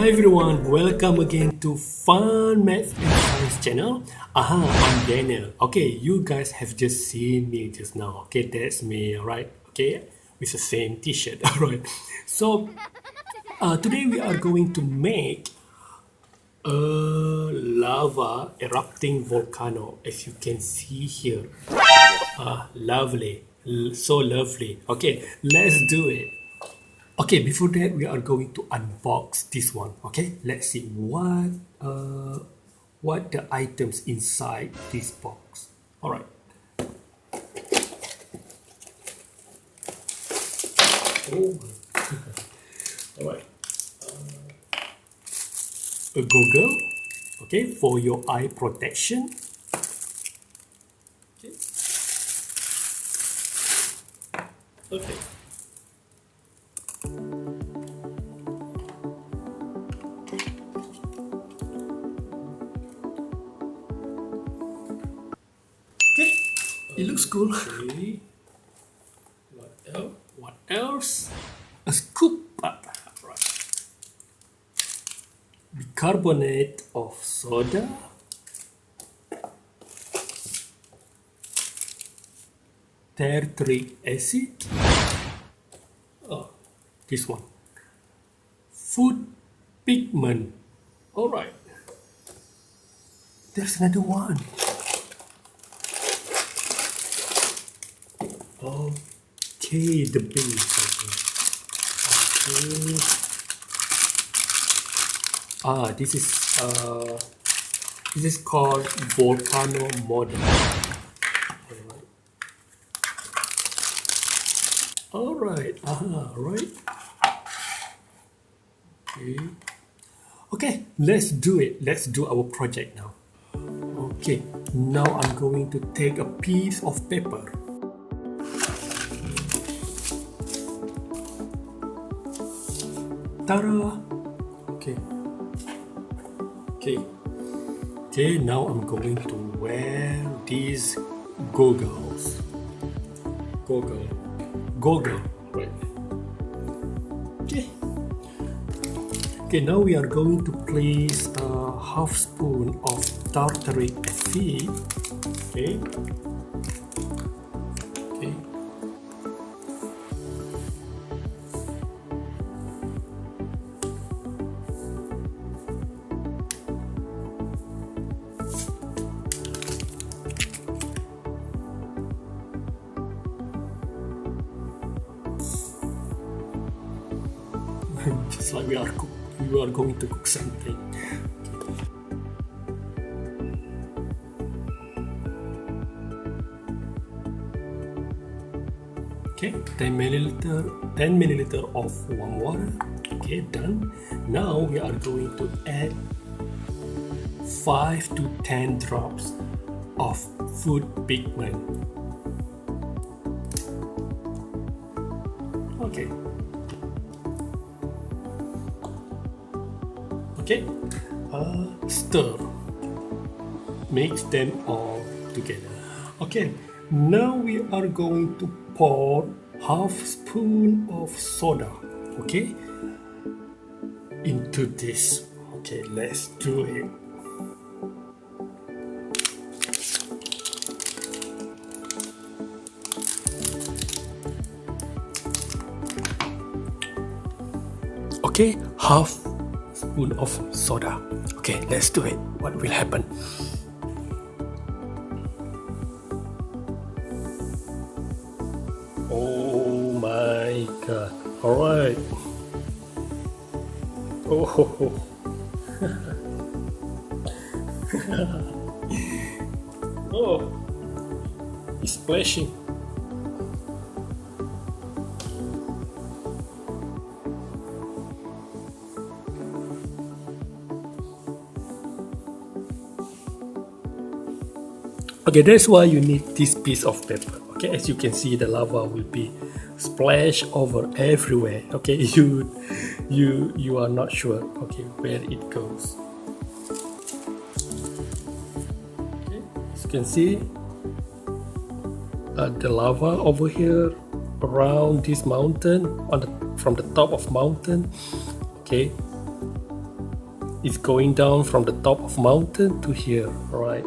Hi everyone, welcome again to Fun Math and Science channel. I'm Daniel. Okay, you guys have just seen me just now. Okay, that's me, right? Okay, with the same t-shirt. Alright. So today we are going to make a lava erupting volcano, as you can see here. Lovely, so lovely. Okay, let's do it. Okay, before that, we are going to unbox this one. Okay, let's see what the items inside this box. All right. Oh, all right. A goggle. Okay, for your eye protection. Okay. Okay. Okay, it looks cool. Okay. What else? What else? A scoop. Right. Bicarbonate of soda. Tartaric acid. Oh, this one. Food pigment. All right. There's another one. Okay, the base. Okay. This is called Volcano model. All right. Right. Okay. Okay, let's do it. Let's do our project now. Okay, now I'm going to take a piece of paper. Ta-da! Okay. Okay, now I'm going to wear these goggles. Goggle, right. Okay, now we are going to place a half spoon of tartaric acid. Okay. Just like we are going to cook something. Okay, 10 milliliter of warm water. Okay, done. Now we are going to add 5 to 10 drops of food pigment. Okay. Okay, stir. Mix them all together. Okay, now we are going to pour half spoon of soda. Okay, into this. Okay, let's do it. Okay, half spoon of soda. Okay, let's do it. What will happen? Oh my god. All right. Oh. Oh. It's splashing. Okay, that's why you need this piece of paper. Okay, as you can see, the lava will be splashed over everywhere. Okay, you are not sure. Okay, where it goes. Okay, as you can see, the lava over here around this mountain from the top of mountain. Okay, It's going down from the top of mountain to here, right?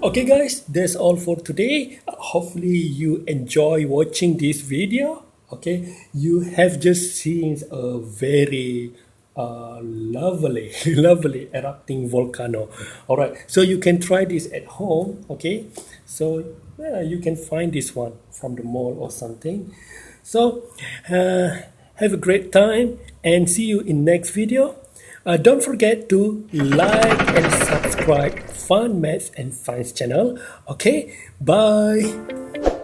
Okay guys, that's all for today. Hopefully you enjoy watching this video. Okay, you have just seen a very lovely lovely erupting volcano. All right, so you can try this at home. Okay, so yeah, you can find this one from the mall or something. So have a great time and see you in next video. Don't forget to like and subscribe Fun Maths and Science channel. Okay, bye.